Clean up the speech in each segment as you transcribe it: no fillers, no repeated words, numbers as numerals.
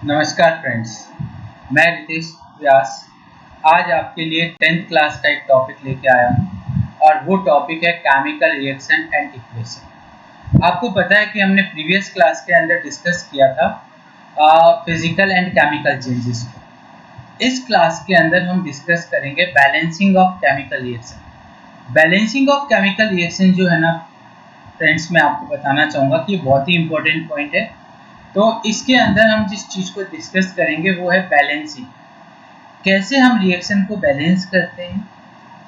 नमस्कार फ्रेंड्स, मैं रितेश व्यास आज आपके लिए 10th क्लास का एक टॉपिक लेके आया हूँ और वो टॉपिक है केमिकल रिएक्शन एंड इक्वेशन। आपको पता है कि हमने प्रीवियस क्लास के अंदर डिस्कस किया था फिजिकल एंड केमिकल चेंजेस को। इस क्लास के अंदर हम डिस्कस करेंगे balancing of chemical reaction. Balancing of chemical reaction जो है ना फ्रेंड्स, मैं आपको बताना चाहूँगा कि बहुत ही इंपॉर्टेंट पॉइंट है। तो इसके अंदर हम जिस चीज़ को डिस्कस करेंगे वो है बैलेंसिंग। कैसे हम रिएक्शन को बैलेंस करते हैं,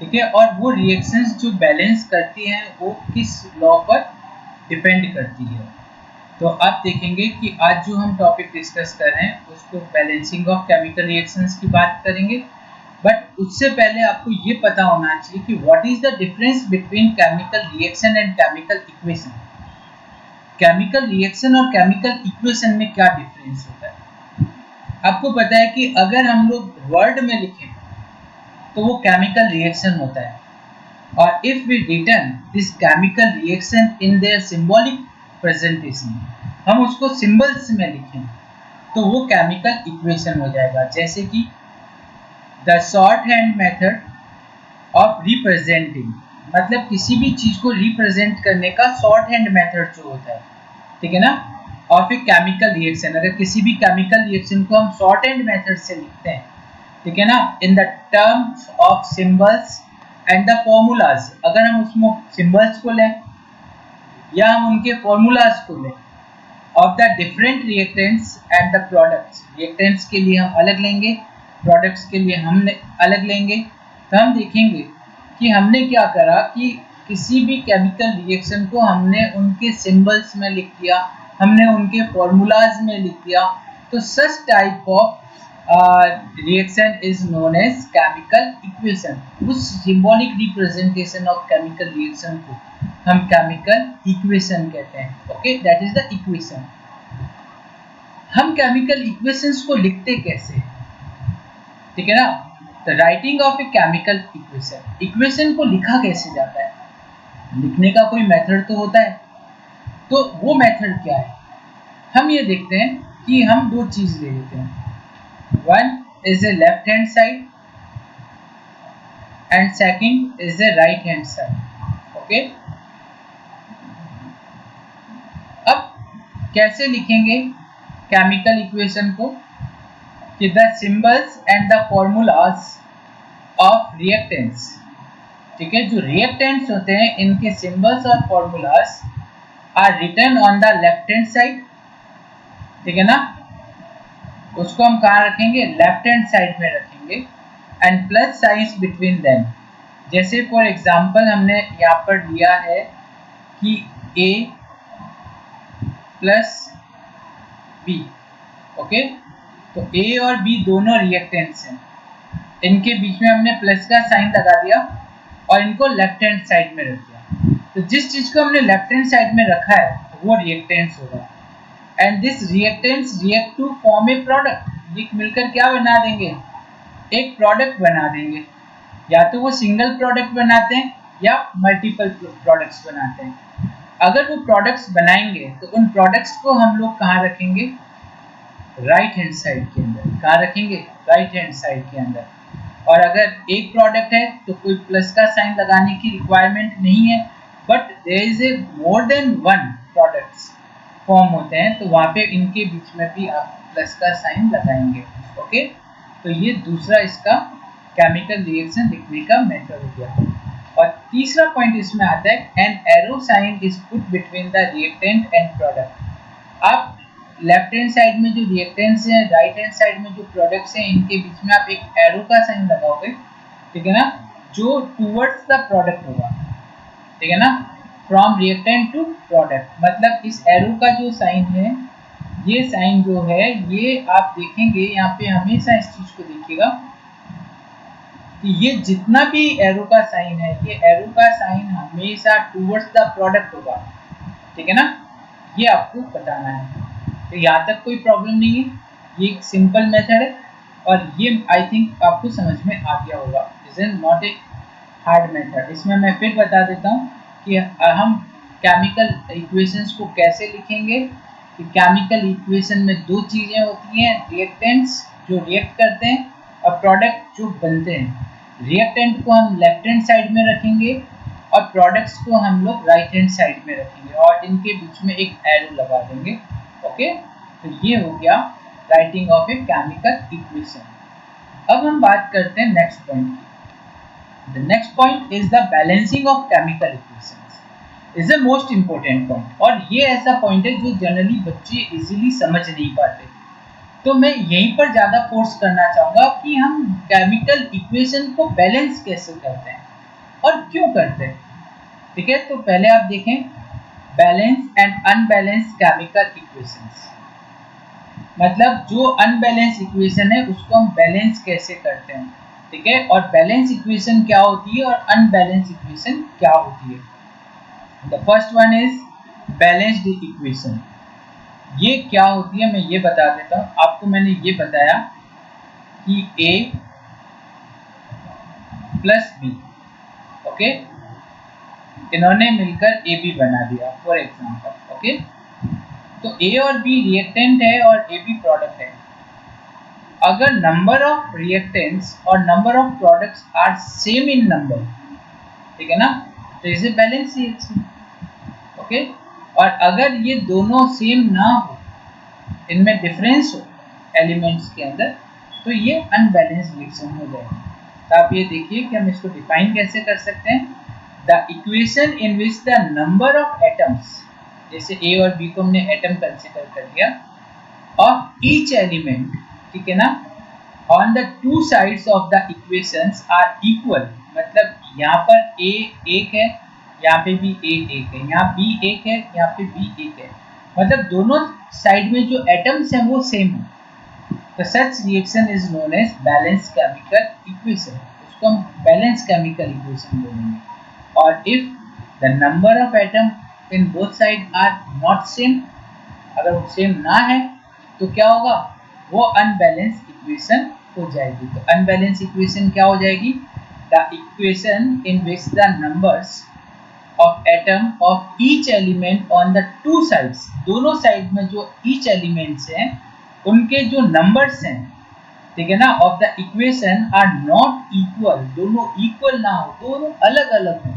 ठीक है, और वो रिएक्शंस जो बैलेंस करती हैं वो किस लॉ पर डिपेंड करती है। तो आप देखेंगे कि आज जो हम टॉपिक डिस्कस कर रहे हैं उसको बैलेंसिंग ऑफ केमिकल रिएक्शंस की बात करेंगे। बट उससे पहले आपको ये पता होना चाहिए कि what is the difference between chemical reaction and chemical equation. Chemical reaction और केमिकल इक्वेशन में क्या डिफरेंस होता है। आपको पता है कि अगर हम लोग वर्ड में लिखें तो वो केमिकल रिएक्शन होता है, और if we return this chemical reaction in their symbolic presentation, हम उसको सिंबल्स में लिखें तो वो केमिकल इक्वेशन हो जाएगा। जैसे कि the short hand method of representing, मतलब किसी भी चीज को रिप्रेजेंट करने का शॉर्ट हैंड मेथड जो होता है, ठीक है ना, ऑफ ए केमिकल रिएक्शन। अगर किसी भी केमिकल रिएक्शन को हम शॉर्ट हैंड मेथड से लिखते हैं, ठीक है ना, in the terms of symbols and the formulas, अगर हम उसमें सिंबल्स को लें या हम उनके फॉर्मूलाज को लें of the different reactants and the products, reactants के लिए हम अलग लेंगे, प्रोडक्ट्स के लिए हम अलग लेंगे, तो हम देखेंगे कि हमने क्या करा कि किसी भी केमिकल रिएक्शन को हमने उनके सिंबल्स में लिख दिया, हमने उनके फॉर्मूलाज में लिख दिया। तो such type of reaction is known as chemical equation. उस symbolic representation of chemical reaction को हम केमिकल इक्वेशन कहते हैं। Okay, that is the equation. हम केमिकल इक्वेशंस को लिखते कैसे, ठीक है ना। The writing of a chemical equation, equation को लिखा कैसे जाता है, लिखने का कोई मेथड तो होता है। तो वो मेथड क्या है, हम ये देखते हैं कि हम दो चीज ले लेते हैं। One is a left hand side and second is a right hand side. Okay, अब कैसे लिखेंगे केमिकल इक्वेशन को, कि the symbols and the formulas of reactants, ठीक है, जो रिएक्टेंट्स होते हैं इनके सिंबल्स और formulas are written on the left hand side, ठीक है ना। उसको हम कहाँ रखेंगे, लेफ्ट हैंड साइड में रखेंगे, and plus science between them. जैसे फॉर एग्जांपल हमने यहाँ पर लिया है कि ए प्लस बी। ओके, तो ए और बी दोनों रिएक्टेंट्स हैं, इनके बीच में हमने प्लस का साइन लगा दिया और इनको लेफ्ट हैंड साइड में रख दिया। तो जिस चीज को हमने लेफ्ट हैंड साइड में रखा है वो रिएक्टेंट्स होगा, and this reactants react to form a product. ये मिलकर क्या बना देंगे, एक प्रोडक्ट बना देंगे। या तो वो सिंगल प्रोडक्ट बनाते हैं या मल्टीपल प्रोडक्ट्स बनाते हैं। अगर वो प्रोडक्ट्स बनाएंगे तो उन प्रोडक्ट्स को हम लोग कहाँ रखेंगे, राइट हैंड साइड के अंदर। कहाँ रखेंगे, राइट हैंड साइड के अंदर। और अगर एक प्रोडक्ट है तो कोई प्लस का साइन लगाने की रिक्वायरमेंट नहीं है, but there is a more than one products form होते हैं, तो वहाँ पे इनके बीच में भी आप प्लस का साइन लगाएंगे। ओके, तो ये दूसरा इसका केमिकल रिएक्शन लिखने का मेथड हो गया। और तीसरा पॉइंट इसमें आता है an arrow sign is put between the reactant and product. आप लेफ्ट हैंड साइड में जो रिएक्टेंट्स हैं, राइट हैंड साइड में जो प्रोडक्ट्स हैं, इनके बीच में आप एक एरो का साइन लगाओगे, ठीक है ना, जो टूवर्ड्स द प्रोडक्ट होगा, ठीक है ना, फ्रॉम रिएक्टेंट टू प्रोडक्ट। मतलब इस एरो का जो साइन है, ये साइन जो है, ये आप देखेंगे यहाँ पे हमेशा इस चीज को देखिएगा कि ये जितना भी एरो का साइन है, ये एरो का साइन हमेशा टूवर्ड्स द प्रोडक्ट होगा, ठीक है ना। ये आपको बताना है। तो यहाँ तक कोई प्रॉब्लम नहीं है, ये एक सिंपल मेथड है और ये आई थिंक आपको समझ में आ गया होगा। Is not a hard method. इसमें मैं फिर बता देता हूँ कि हम केमिकल इक्वेशंस को कैसे लिखेंगे कि केमिकल इक्वेशन में दो चीज़ें होती हैं, रिएक्टेंट्स जो रिएक्ट करते हैं और प्रोडक्ट जो बनते हैं। रिएक्टेंट को हम लेफ्ट हैंड साइड में रखेंगे और प्रोडक्ट्स को हम लोग राइट हैंड साइड में रखेंगे और इनके बीच में एक एरो लगा देंगे। ओके, तो ये हो गया writing of a chemical equation. अब हम बात करते हैं नेक्स्ट पॉइंट की। The next point is the balancing of chemical equations is the most important point, और ये ऐसा पॉइंट है जो जनरली बच्चे इजीली समझ नहीं पाते। तो मैं यहीं पर ज़्यादा फोर्स करना चाहूँगा कि हम केमिकल इक्वेशन को बैलेंस कैसे करते हैं और क्यों करते हैं। ठीक है, तो पहले आप देखें balance and unbalance chemical equations, मतलब जो अनबैलेंस इक्वेशन है उसको हम बैलेंस कैसे करते हैं। ठीक है, और बैलेंस इक्वेशन क्या होती है और अनबैलेंस इक्वेशन क्या होती है। The first one is balanced equation. ये क्या होती है मैं ये बता देता हूँ आपको। मैंने ये बताया कि a प्लस बी, ओके, इन्होंने मिलकर ए बी बना दिया फॉर एग्जाम्पल। ओके, तो ए और बी रिएक्टेंट है और ए बी प्रोडक्ट है। अगर नंबर ऑफ रिएक्टेंट्स और number of products are same in number, ठीक है ना, तो इसे बैलेंस रिएक्शन। ओके, और अगर ये दोनों सेम ना हो, इनमें डिफरेंस हो एलिमेंट्स के अंदर, तो ये अनबैलेंस रिएक्शन हो जाएगी। तो आप ये देखिए कि हम इसको डिफाइन कैसे कर सकते हैं। The equation in which the number of atoms, जैसे ए और बी को हमने एटम कंसिडर कर लिया, ऑफ ईच एलिमेंट, ठीक है ना, on the two sides of the equations are equal, मतलब यहाँ पर ए एक है, यहाँ पे भी ए एक है, यहाँ बी एक है, यहाँ पे बी एक है, मतलब दोनों साइड में जो एटम्स हैं वो सेम है। तो such reaction is known as balance chemical equation, उसको हम बैलेंस केमिकल इक्वेशन बोलेंगे। और if the number of atom in both side are not same, अगर वो सेम ना है तो क्या होगा, वो अनबैलेंस इक्वेशन हो जाएगी। तो अनबैलेंस इक्वेशन क्या हो जाएगी, the equation in which the numbers of atom of each element on the two sides, दोनों साइड में जो ईच एलिमेंट्स हैं उनके जो नंबर्स हैं, ठीक है ना, of the equation are not equal, दोनों इक्वल ना हो, दोनों अलग अलग हो,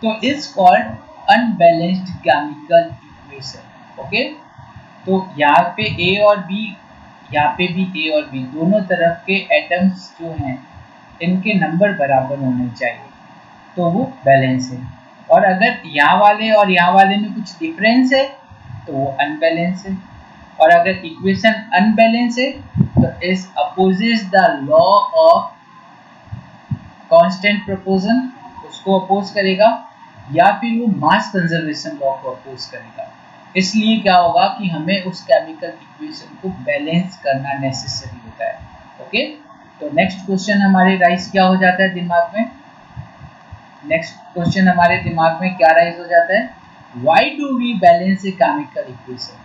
तो is called unbalanced chemical equation. Okay, तो यहाँ पे ए और बी, यहाँ पे भी ए और बी, दोनों तरफ के एटम्स जो हैं इनके नंबर बराबर होने चाहिए, तो वो बैलेंस है। और अगर यहाँ वाले और यहाँ वाले में कुछ डिफरेंस है तो वो अनबैलेंस है। और अगर इक्वेशन अनबैलेंस है तो इस opposes the law of constant proportion, उसको अपोज करेगा, या फिर वो मास कंजर्वेशन लॉ को अपोज करेगा। इसलिए क्या होगा कि हमें उस केमिकल इक्वेशन को बैलेंस करना नेसेसरी होता है। ओके, तो नेक्स्ट क्वेश्चन हमारे राइज क्या हो जाता है दिमाग में, नेक्स्ट क्वेश्चन हमारे दिमाग में क्या राइज हो जाता है, why do we balance a chemical equation.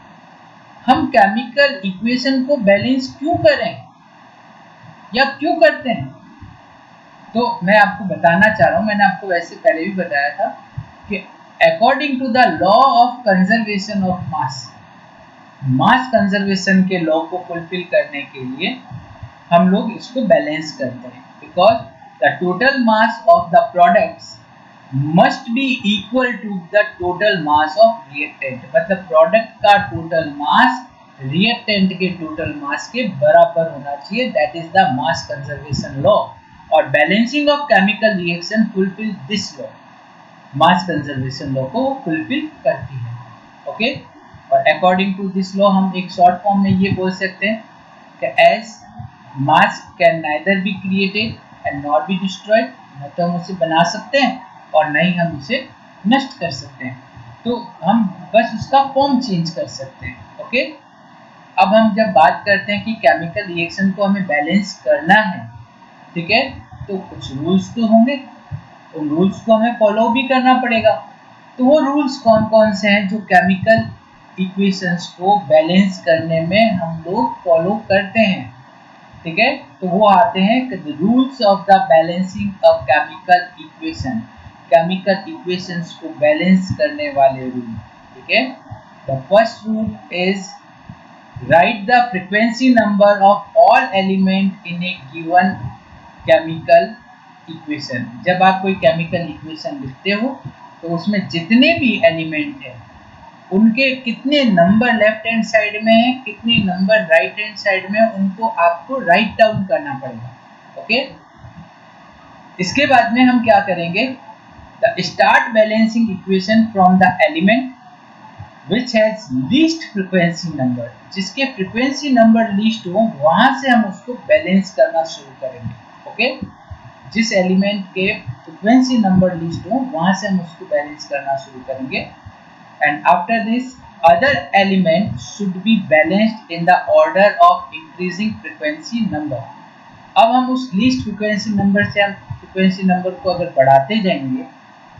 हम केमिकल इक्वेशन को बैलेंस क्यों करें या क्यों करते हैं। तो मैं आपको बताना चाह रहा हूँ, मैंने आपको वैसे पहले भी बताया था कि according to the law of conservation of mass, mass conservation के लॉ को फुलफिल करने के लिए हम लोग इसको बैलेंस करते हैं, because the total mass of the products must be equal to the total mass of reactant, मतलब प्रोडक्ट का टोटल मास रिएक्टेंट के टोटल मास के बराबर होना चाहिए, that is the mass conservation law. और balancing of chemical reaction fulfil this law, mass conservation law को fulfil करती है। ओके, और अकॉर्डिंग टू दिस लॉ हम एक शॉर्ट फॉर्म में ये बोल सकते हैं कि as mass can neither be created and not be destroyed, न तो हम उसे बना सकते हैं और न ही हम उसे नष्ट कर सकते हैं, तो हम बस उसका फॉर्म चेंज कर सकते हैं। ओके, अब हम जब बात करते हैं कि केमिकल रिएक्शन को हमें बैलेंस करना है, ठीक है, तो कुछ रूल्स तो होंगे, उन रूल्स को हमें फॉलो भी करना पड़ेगा। तो वो रूल्स कौन कौन से हैं जो केमिकल इक्वेशंस को बैलेंस करने में हम लोग फॉलो करते हैं, ठीक है, तो वो आते हैं rules of the balancing of chemical equation, chemical equations को बैलेंस करने वाले रूल। ठीक है, The first rule is write the frequency number of all element in a given chemical equation. जब आप कोई chemical equation लिखते हो तो उसमें जितने भी एलिमेंट हैं उनके कितने नंबर लेफ्ट हैंड साइड में है, कितने नंबर राइट हैंड साइड में, उनको आपको राइट डाउन करना पड़ेगा. ओके. इसके बाद में हम क्या करेंगे, the start balancing equation from the element which has least frequency number. जिसके फ्रीक्वेंसी नंबर लीस्ट हो वहां से हम उसको बैलेंस करना शुरू करेंगे. ओके. जिस एलिमेंट के फ्रीक्वेंसी नंबर लीस्ट हो वहां से हम उसको बैलेंस करना शुरू करेंगे. And after this, other elements should be balanced in the order of increasing frequency number. अब हम उस लीस्ट फ्रीक्वेंसी नंबर से हम फ्रीक्वेंसी नंबर को अगर बढ़ाते जाएंगे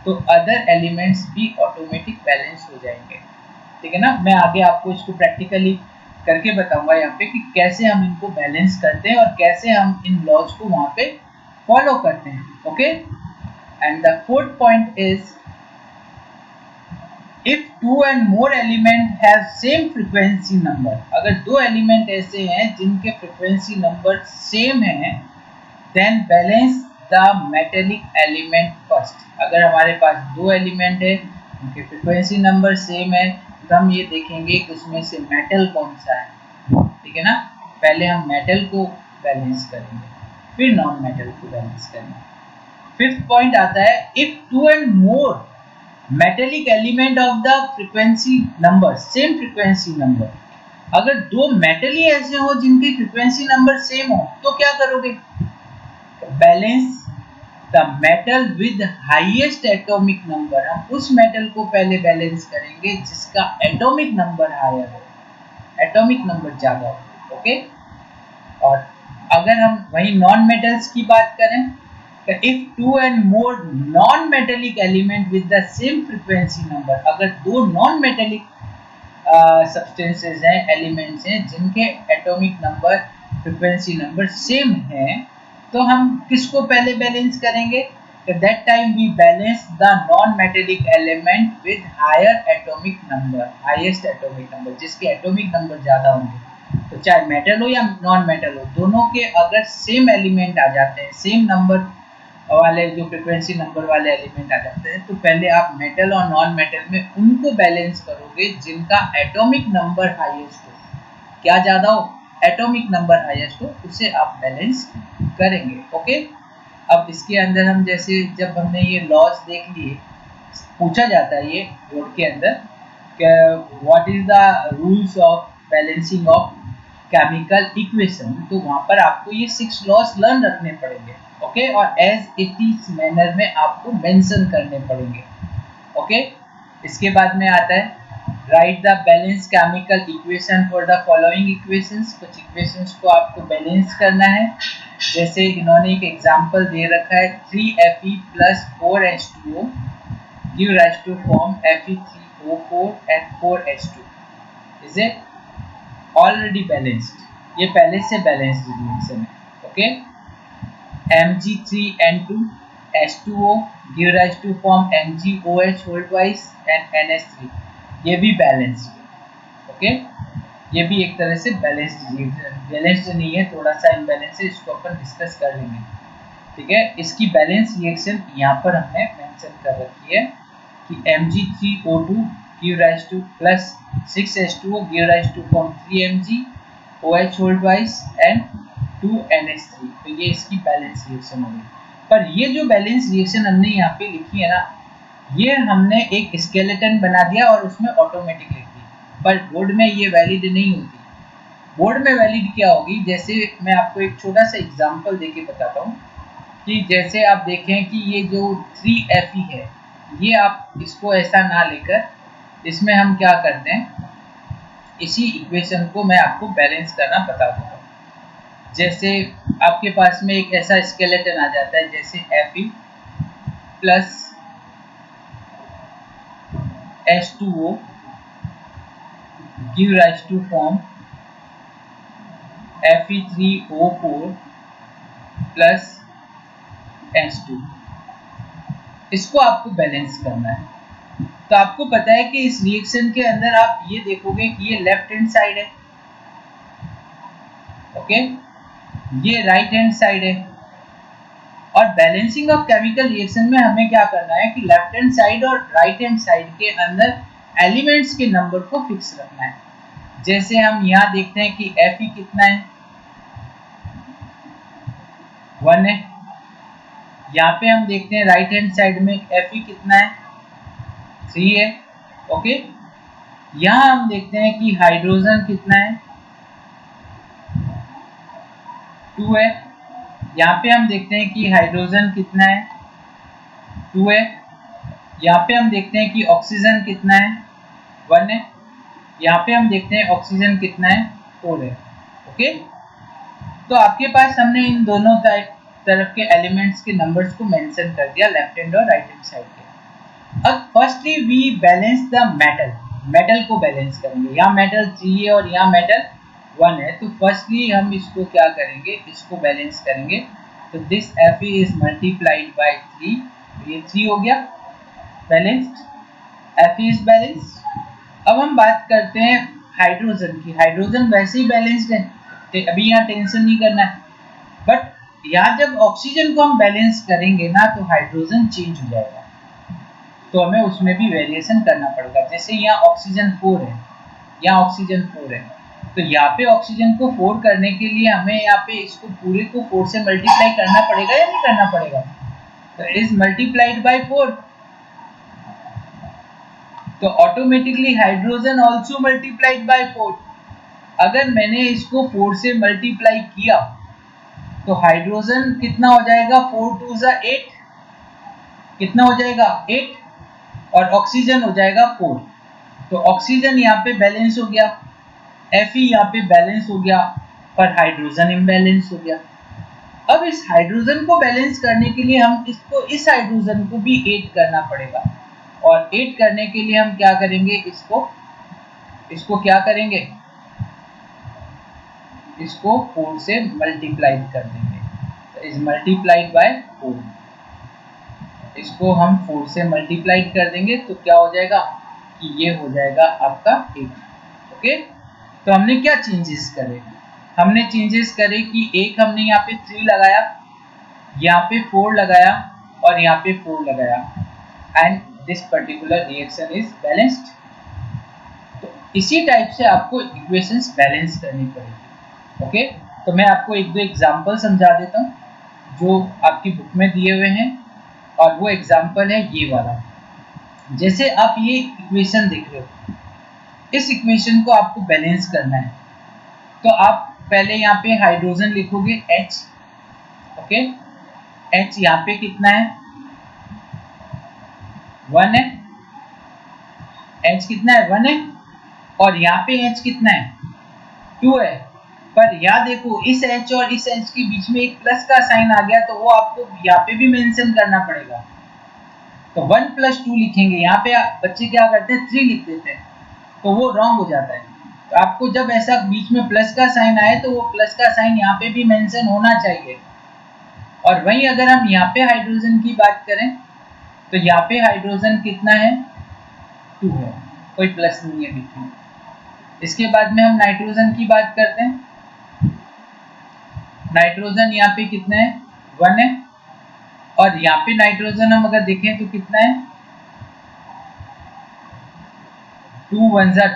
तो अदर एलिमेंट्स भी ऑटोमेटिक बैलेंस हो जाएंगे. ठीक है ना. मैं आगे आपको इसको प्रैक्टिकली करके बताऊंगा यहाँ पे कि कैसे हम इनको बैलेंस करते हैं और कैसे हम इन लॉज को वहाँ पे फॉलो करते हैं. Okay. And the fourth point is if two and more element have same frequency number. अगर दो एलिमेंट ऐसे हैं जिनके फ्रीक्वेंसी नंबर सेम है, then balance the metallic element first. अगर हमारे पास दो एलिमेंट है उनके फ्रीक्वेंसी नंबर सेम है तो हम ये देखेंगे कि उसमें से मेटल कौन सा है. ठीक है ना. पहले हम मेटल को बैलेंस करेंगे फिर नॉन मेटल को बैलेंस करेंगे. फिफ्थ पॉइंट आता है if two and more metallic element of the frequency number same frequency number. अगर दो मेटल ही ऐसे हो जिनकी फ्रीक्वेंसी नंबर सेम हो तो क्या करोगे, balance the metal with highest atomic number. हम उस मेटल को पहले बैलेंस करेंगे जिसका एटॉमिक नंबर हायर हो, एटॉमिक नंबर ज्यादा हो. ओके. और अगर हम वही नॉन मेटल्स की बात करें, if two and more non-metallic element with the same frequency number, अगर दो non-metallic substances हैं, elements हैं जिनके atomic number frequency number same है तो हम किसको पहले बैलेंस करेंगे. that time we balance the non-metallic element with higher atomic number, highest atomic number, जिसके atomic number ज़्यादा होंगे. तो चाहे मेटल हो या नॉन मेटल हो, दोनों के अगर सेम एलिमेंट आ जाते हैं, सेम नंबर वाले जो फ्रीक्वेंसी नंबर वाले एलिमेंट आ जाते हैं, तो पहले आप मेटल और नॉन मेटल में उनको बैलेंस करोगे जिनका एटॉमिक नंबर हाईएस्ट हो. क्या ज़्यादा हो, एटॉमिक नंबर हाईएस्ट हो, उसे आप बैलेंस करेंगे. ओके. अब इसके अंदर हम जैसे जब हमने ये लॉज देख लिए, पूछा जाता है ये बोर्ड के अंदर कि what is the rules of balancing of chemical equation, तो वहाँ पर आपको ये 6 लॉज लर्न रखने पड़ेंगे. ओके. और एज इट इज मैनर में आपको मेंशन करने पड़ेंगे. ओके. इसके बाद में आता है right the balance chemical equation for the following equations. कुछ इक्वेशंस को आपको बैलेंस करना है. जैसे इन्होंने एक एग्जांपल दे रखा है 3Fe plus 4H2O give rise to form Fe3O4 and 4H2. Is it already balanced? ये पहले से बैलेंस्ड रिएक्शन है. Okay. Mg3N2 H2O give rise to form MgOH whole twice and NH3. ये भी बैलेंस्ड है. ओके. ये भी एक तरह से बैलेंस्ड नहीं है, थोड़ा सा इम्बैलेंस है, इसको अपन डिस्कस कर लेंगे. ठीक है. इसकी बैलेंस रिएक्शन यहाँ पर हमने मेंशन कर रखी है कि Mg3O2 give rise to plus 6H2O give rise to form 3MgOH whole twice and 2NH3. तो ये इसकी बैलेंस रिएक्शन हो गई. पर ये जो बैलेंस रिएक्शन हमने यहाँ पे लिखी है ना, ये हमने एक स्केलेटन बना दिया और उसमें ऑटोमेटिक लिख दी, पर बोर्ड में ये वैलिड नहीं होती. बोर्ड में वैलिड क्या होगी, जैसे मैं आपको एक छोटा सा एग्जांपल देके बताता हूँ कि जैसे आप देखें कि ये जो 3Fe है, ये आप इसको ऐसा ना लेकर इसमें हम क्या करते हैं, इसी इक्वेशन को मैं आपको बैलेंस करना बता दूंगा. जैसे आपके पास में एक ऐसा स्केलेटन आ जाता है जैसे Fe plus H2O give rise to form Fe3O4 plus H2. इसको आपको बैलेंस करना है. तो आपको पता है कि इस रिएक्शन के अंदर आप ये देखोगे कि ये लेफ्ट हैंड साइड है, ओके, ये राइट हैंड साइड है। और बैलेंसिंग ऑफ केमिकल रिएक्शन में हमें क्या करना है कि लेफ्ट हैंड साइड और राइट हैंड साइड के अंदर एलिमेंट्स के नंबर को फिक्स रखना है। जैसे हम यहाँ देखते हैं कि Fe कितना है, 1 है। यहाँ पे हम देखते हैं राइट हैंड साइड में Fe कितना है, 3 है, ओके। यहाँ हम देखते हैं कि हाइड्रोजन कितना है, 2 है। यहाँ पे हम देखते हैं कि हाइड्रोजन कितना है, 2 है। यहाँ पे हम देखते हैं कि ऑक्सीजन कितना है, 1 है। यहाँ पे हम देखते हैं ऑक्सीजन कितना है, 4 है, ओके। तो आपके पास हमने इन दोनों तरफ के एलिमेंट्स के नंबर्स को मेंशन कर दिया, लेफ्ट हैंड और राइट हैंड साइड के। अब firstly we balance the metal को बैलेंस करेंगे। यहाँ मेटल 3 है और यहाँ मेटल 1 है, तो फर्स्टली हम इसको क्या करेंगे, इसको बैलेंस करेंगे। तो this Fe is multiplied by 3, ये 3 हो गया बैलेंस्ड, Fe इज बैलेंस्ड। अब हम बात करते हैं हाइड्रोजन की। हाइड्रोजन वैसे ही बैलेंस्ड है, अभी यहाँ टेंशन नहीं करना है। बट यहाँ जब ऑक्सीजन को हम बैलेंस करेंगे ना, तो हाइड्रोजन चेंज हो जाएगा, तो हमें उसमें भी वेरिएशन करना पड़ेगा। जैसे यहाँ ऑक्सीजन 4 है, यहाँ ऑक्सीजन 4 है, तो यहाँ पे ऑक्सीजन को 4 करने के लिए हमें यहाँ पे इसको पूरे को 4 से मल्टीप्लाई करना पड़ेगा या नहीं करना पड़ेगा? तो इज मल्टीप्लाइड बाय 4, तो automatically hydrogen also multiplied by 4। अगर मैंने इसको 4 से मल्टीप्लाई किया तो हाइड्रोजन कितना हो जाएगा, 4 2 जा 8, कितना हो जाएगा 8, और ऑक्सीजन हो जाएगा 4। तो ऑक्सीजन यहाँ पे बैलेंस हो गया, Fe यहाँ पे बैलेंस हो गया, पर हाइड्रोजन इम्बैलेंस हो गया। अब इस हाइड्रोजन को बैलेंस करने के लिए हम इसको, इस हाइड्रोजन को भी ऐड करना पड़ेगा, और ऐड करने के लिए हम क्या करेंगे, इसको क्या करेंगे, इसको 4 से मल्टीप्लाई कर देंगे। तो इज मल्टीप्लाइड बाय 4, इसको हम 4 से मल्टीप्लाई कर देंगे, तो क्या हो जाएगा कि ये हो जाएगा आपका 8, ओके। तो हमने क्या चेंजेस करे, हमने चेंजेस करे कि एक हमने यहाँ पे 3 लगाया, यहाँ पे 4 लगाया, और यहाँ पे 4 लगाया, and this particular reaction is balanced. तो इसी टाइप से आपको इक्वेशंस बैलेंस करनी पड़ेगी, ओके। तो मैं आपको एक दो एग्जांपल समझा देता हूँ जो आपकी बुक में दिए हुए हैं, और वो एग्जांपल है ये वाला। जैसे आप ये इक्वेशन देख रहे हो, इस इक्वेशन को आपको बैलेंस करना है, तो आप पहले यहाँ पे हाइड्रोजन लिखोगे H, ओके। H यहाँ पे कितना है, 1 है, H कितना है, 1 है, और यहाँ पे H कितना है, 2 है। पर यहाँ देखो, इस H और इस H के बीच में एक प्लस का साइन आ गया, तो वो आपको यहाँ पे भी मेंशन करना पड़ेगा। तो 1 + 2 लिखेंगे, यहाँ पे बच्चे क्या करते हैं 3 लिख देते हैं, तो वो रॉन्ग हो जाता है। तो आपको जब ऐसा बीच में प्लस का साइन आए, तो वो प्लस का साइन यहाँ पे भी मेंशन होना चाहिए। और वहीं अगर हम यहाँ पे हाइड्रोजन की बात करें, तो यहाँ पे हाइड्रोजन कितना है, 2 है, कोई प्लस नहीं है बीच में। इसके बाद में हम नाइट्रोजन की बात करते हैं, नाइट्रोजन यहाँ पे कितना है, 1 है, और यहाँ पे नाइट्रोजन हम अगर देखें तो कितना है, 2 1 जा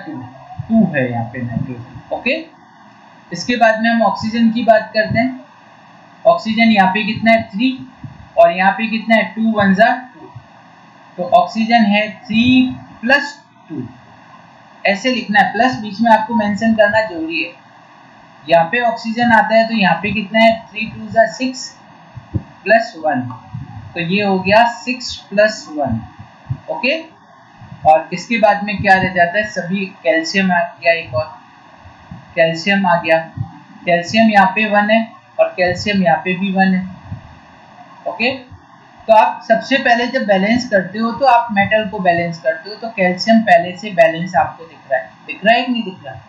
2 है यहाँ पे नाइट्रोजन, ओके। इसके बाद में हम ऑक्सीजन की बात करते हैं, ऑक्सीजन यहाँ पे कितना है, 3, और यहाँ पे कितना है, 2 1 जा 2, तो ऑक्सीजन है 3 + 2, ऐसे लिखना है, प्लस बीच में आपको मेंशन करना जरूरी है। यहाँ पे ऑक्सीजन आता है, तो यहाँ पे कितना है, 3 2 जा 6 + 1, तो ये हो गया 6 + 1, ओके। और इसके बाद में क्या रह जाता है, सभी कैल्शियम आ गया, एक और कैल्शियम आ गया, कैल्शियम यहाँ पे 1 है, और कैल्शियम यहाँ पे भी 1 है, ओके। तो आप सबसे पहले जब बैलेंस करते हो, तो आप मेटल को बैलेंस करते हो, तो कैल्शियम पहले से बैलेंस आपको दिख रहा है कि नहीं दिख रहा है?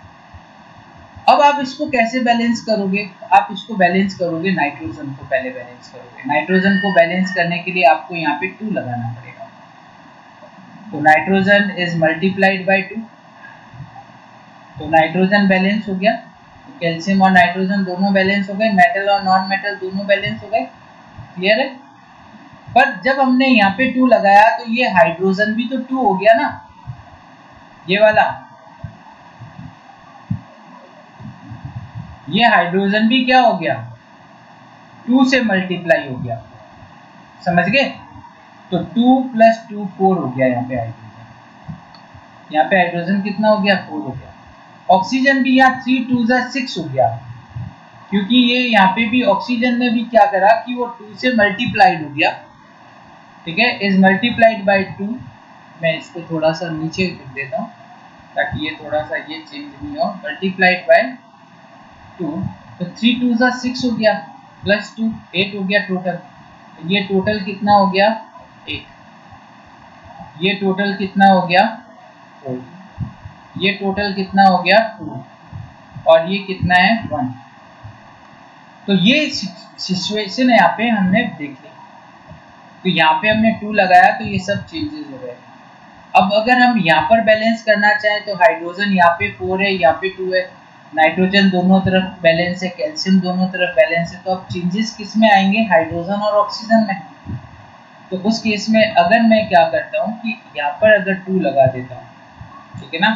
अब आप इसको कैसे बैलेंस करोगे, आप इसको बैलेंस करोगे, नाइट्रोजन को पहले बैलेंस करोगे। नाइट्रोजन को बैलेंस करने के लिए आपको यहाँ पे 2 लगाना पड़ेगा, तो नाइट्रोजन इज मल्टीप्लाइड बाय 2, तो नाइट्रोजन बैलेंस हो गया, कैल्शियम और नाइट्रोजन दोनों बैलेंस हो गए, मेटल और नॉन मेटल दोनों बैलेंस हो गए। क्लियर है? पर जब हमने यहाँ पे 2 लगाया तो ये हाइड्रोजन भी तो 2 हो गया ना, ये वाला, ये हाइड्रोजन भी क्या हो गया, 2 से मल्टीप्लाई हो गया। समझ गए? तो 2 + 2 4 हो गया। यहाँ पे हाइड्रोजन, यहाँ पे हाइड्रोजन कितना हो गया, 4 हो गया। ऑक्सीजन भी यहाँ 3 2 6 हो गया, क्योंकि ये यहाँ पे भी ऑक्सीजन ने भी क्या करा कि वो 2 से मल्टीप्लाइड हो गया। ठीक है, इज मल्टीप्लाइड बाय 2। मैं इसको थोड़ा सा नीचे लिख देता हूँ ताकि ये थोड़ा सा ये चेंज नहीं हो। मल्टीप्लाइड बाय 2, तो 3 2 6 हो गया, +2 8 हो गया टोटल। ये टोटल कितना हो गया, 8। ये टोटल कितना हो गया, 4। ये टोटल कितना हो गया, 2। और ये कितना है, 1। तो ये सिचुएशन यहाँ पे हमने देख ली। तो यहाँ पे हमने 2 लगाया तो ये सब चेंजेस हो गए। अब अगर हम यहाँ पर बैलेंस करना चाहें तो हाइड्रोजन यहाँ पे 4 है, यहाँ पे 2 है, नाइट्रोजन दोनों तरफ बैलेंस है, कैल्शियम दोनों तरफ बैलेंस है। तो अब चेंजेस किस में आएंगे, हाइड्रोजन और ऑक्सीजन में। तो उस केस में अगर मैं क्या करता हूँ कि यहाँ पर अगर 2 लगा देता हूँ, ठीक है ना,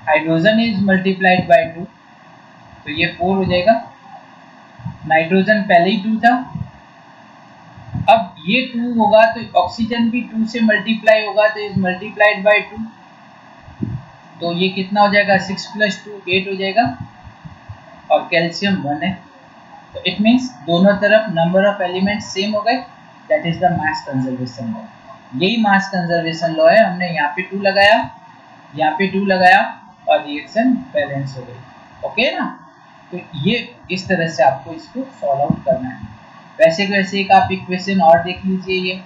हाइड्रोजन इज मल्टीप्लाइड बाय 2, तो ये 4 हो जाएगा। नाइट्रोजन पहले ही 2 था, अब ये 2 होगा तो ऑक्सीजन भी 2 से मल्टीप्लाई होगा, तो इज मल्टीप्लाइड बाय 2, तो ये कितना हो जाएगा, 6 + 2 8 हो जाएगा। और कैल्शियम 1 है, तो इट मीन्स दोनों तरफ नंबर ऑफ एलिमेंट्स सेम हो गए। That is the mass conservation law. यही मास कंजर्वेशन लॉ है। हमने यहाँ पे 2 लगाया, यहाँ पे 2 लगाया और रिएक्शन बैलेंस हो गई। ओके ना? तो ये इस तरह से आपको इसको सॉल्व आउट करना है। वैसे वैसे एक आप इक्वेशन और देख लीजिए, ये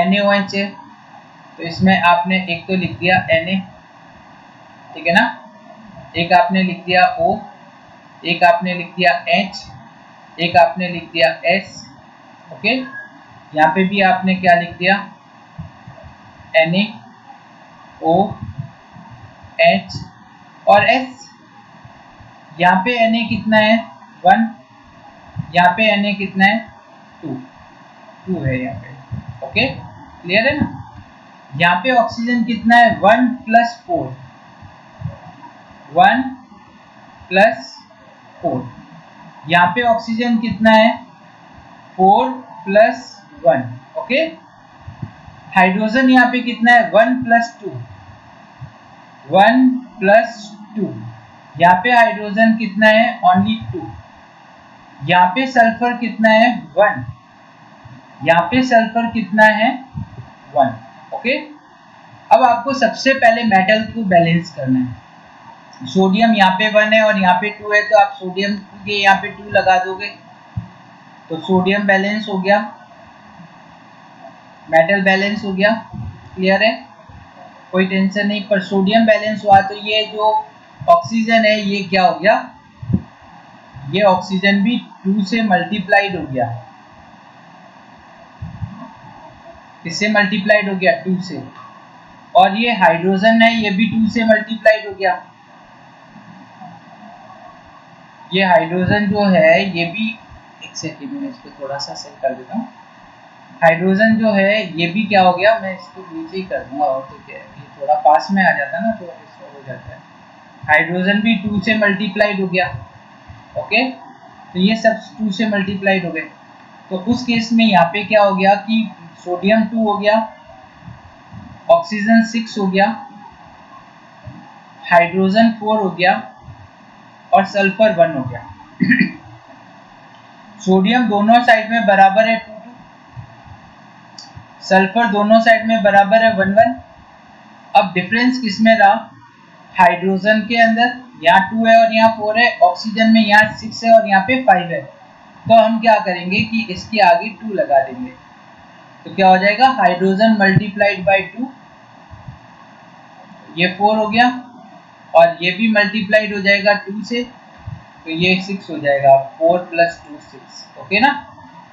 NaOH है, तो इसमें आपने एक तो लिख दिया Na, ठीक है ना, एक आपने लिख दिया O, एक आपने लिख दिया H, एक आपने लिख दिया S। ओके, यहाँ पे भी आपने क्या लिख दिया, Na, O, H और S। यहाँ पे Na कितना है, 1, यहाँ पे Na कितना है, 2 है यहाँ पे। ओके, क्लियर है ना? यहाँ पे ऑक्सीजन कितना है, 1 + 4, 1 + 4। यहाँ पे ऑक्सीजन कितना है, 4 + 1। ओके, हाइड्रोजन यहाँ पे कितना है, 1 + 2, 1 + 2। यहाँ पे हाइड्रोजन कितना है, ओनली 2। यहाँ पे सल्फर कितना है, 1। यहाँ पे सल्फर कितना है, 1। ओके, अब आपको सबसे पहले मेटल को बैलेंस करना है। सोडियम यहाँ पे 1 है और यहाँ पे 2 है, तो आप सोडियम के यहाँ पे 2 लगा दोगे तो सोडियम बैलेंस हो गया, मेटल बैलेंस हो गया। क्लियर है? कोई टेंशन नहीं। पर सोडियम बैलेंस हुआ तो ये जो ऑक्सीजन है ये क्या हो गया, ये ऑक्सीजन भी 2 से मल्टीप्लाइड हो गया। किससे मल्टीप्लाइड हो गया, 2 से। और ये हाइड्रोजन है, ये भी 2 से मल्टीप्लाइड हो गया। ये हाइड्रोजन जो है ये भी, एक सेकेंड में इसको थोड़ा सा सेट कर देता हूँ। हाइड्रोजन जो है ये भी क्या हो गया, मैं इसको नीचे ही कर दूंगा और तो क्या है, ये थोड़ा पास में आ जाता ना तो इसको हो जाता है। हाइड्रोजन भी 2 से मल्टीप्लाइड हो गया। ओके, तो ये सब 2 से मल्टीप्लाइड हो गए। तो उस केस में यहाँ पे क्या हो गया कि सोडियम 2 हो गया, ऑक्सीजन 6 हो गया, हाइड्रोजन 4 हो गया और सल्फर 1 हो गया। सोडियम दोनों साइड में बराबर है 2 2, सल्फर दोनों साइड में बराबर है 1 1। अब डिफरेंस किसमें रहा, हाइड्रोजन के अंदर, यहाँ 2 है और यहाँ 4 है, ऑक्सीजन में यहाँ 6 है और यहाँ पे 5 है। तो हम क्या करेंगे कि इसके आगे 2 लगा देंगे, तो क्या हो जाएगा, हाइड्रोजन मल्टीप्लाइड बाय 2, ये 4 हो गया और ये भी मल्टीप्लाइड हो जाएगा 2 से, तो ये 6 हो जाएगा, 4 + 2 6। ओके ना?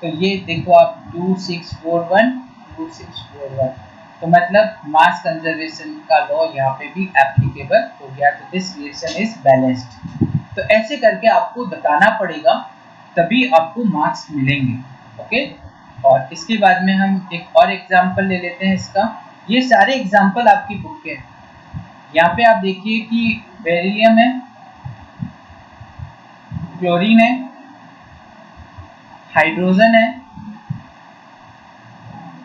तो ये देखो आप 2 6 4 1, 2 6 4 1, तो मतलब मास कंजर्वेशन का लॉ यहाँ पे भी एप्लीकेबल हो गया, तो दिस रिएक्शन इज बैलेंस्ड। तो ऐसे करके आपको बताना पड़ेगा, तभी आपको मार्क्स मिलेंगे। ओके, और इसके बाद में हम एक और एग्जांपल ले लेते हैं इसका। ये सारे एग्जांपल आपकी बुक के हैं। यहाँ पे आप देखिए कि बेरिलियम है, क्लोरीन है, हाइड्रोजन है,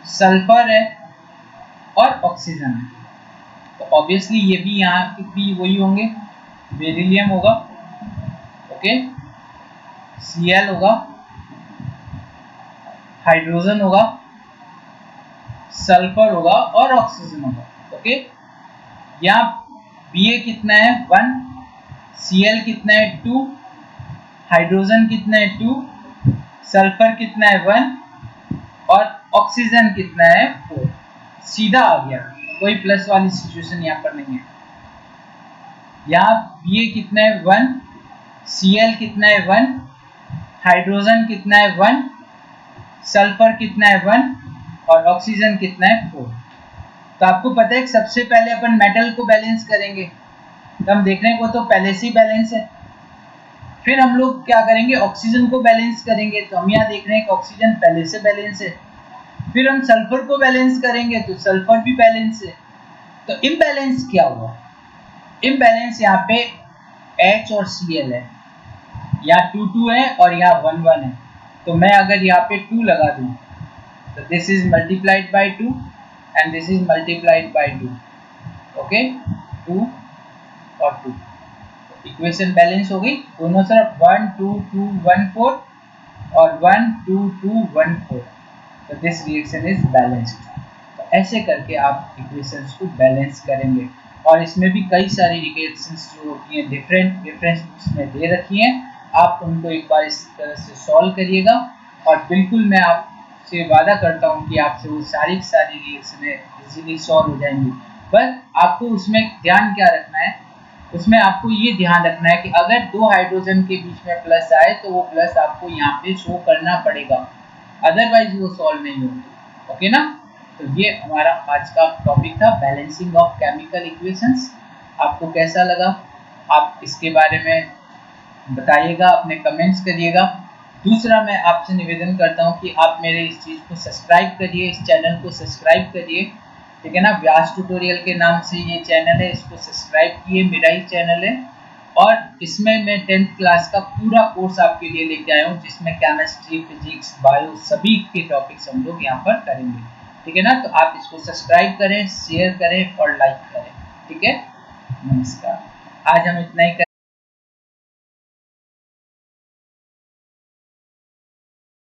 सल्फर है और ऑक्सीजन है। तो ऑब्वियसली ये भी यहाँ भी वही होंगे, बेरिलियम होगा, ओके, Cl होगा, हाइड्रोजन होगा, सल्फर होगा और ऑक्सीजन होगा। ओके, यहाँ Ba कितना है 1, Cl कितना है 2, हाइड्रोजन कितना है 2, सल्फर कितना है 1 और ऑक्सीजन कितना है 4। सीधा आ गया, कोई प्लस वाली सिचुएशन यहाँ पर नहीं है। यहाँ Ba कितना है 1, Cl कितना है 1, हाइड्रोजन कितना है 1, सल्फर कितना है 1 और ऑक्सीजन कितना है 4। तो आपको पता है कि सबसे पहले अपन मेटल को बैलेंस करेंगे, तो हम देखने को तो पहले से ही बैलेंस है। फिर हम लोग क्या करेंगे, ऑक्सीजन को बैलेंस करेंगे, तो हम यहाँ देख रहे हैं कि ऑक्सीजन पहले से बैलेंस है। फिर हम सल्फर को बैलेंस करेंगे तो सल्फर भी बैलेंस है। तो इम्बैलेंस क्या हुआ, इम्बैलेंस यहाँ पे H और Cl है, यहाँ 2 है और यहाँ 1 है। तो मैं अगर यहाँ पे 2 लगा दूँ तो this is multiplied by 2 and this is multiplied by 2। Okay, 2 और 2, इक्वेशन बैलेंस हो गई दोनों तरफ, 1 2 2 1 4 और 1 2 2 1 4। तो दिस रिएक्शन इज बैलेंस्ड। तो ऐसे करके आप इक्वेशंस को बैलेंस करेंगे। और इसमें भी कई सारी रिएक्शंस जो होती हैं डिफरेंट रेफरेंस बुक्स में दे रखी हैं, आप उनको एक बार इस तरह से सॉल्व करिएगा और बिल्कुल मैं आपसे वादा करता हूँ कि आपसे वो सारी रिएक्शनें इजीली सॉल्व हो जाएंगी। बस आपको उसमें ध्यान क्या रखना है, उसमें आपको ये ध्यान रखना है कि अगर 2 हाइड्रोजन के बीच में प्लस आए तो वो प्लस आपको यहाँ पे शो करना पड़ेगा, अदरवाइज वो सॉल्व नहीं होगी। ओके ना, तो ये हमारा आज का टॉपिक था, बैलेंसिंग ऑफ केमिकल इक्वेशंस। आपको कैसा लगा, आप इसके बारे में बताइएगा, अपने कमेंट्स करिएगा। दूसरा मैं आपसे निवेदन करता हूँ कि आप मेरे इस चीज़ को सब्सक्राइब करिए, इस चैनल को सब्सक्राइब करिए, ठीक है ना। व्यास ट्यूटोरियल के नाम से ये चैनल है, इसको सब्सक्राइब किए, मेरा ही चैनल है। और इसमें मैं 10th क्लास का पूरा कोर्स आपके लिए लेके आया हूँ, जिसमें केमिस्ट्री, फिजिक्स, बायो सभी के टॉपिक्स हम लोग यहाँ पर करेंगे, ठीक है ना। तो आप इसको सब्सक्राइब करें, शेयर करें और लाइक करें, ठीक है। नमस्कार, आज हम इतना ही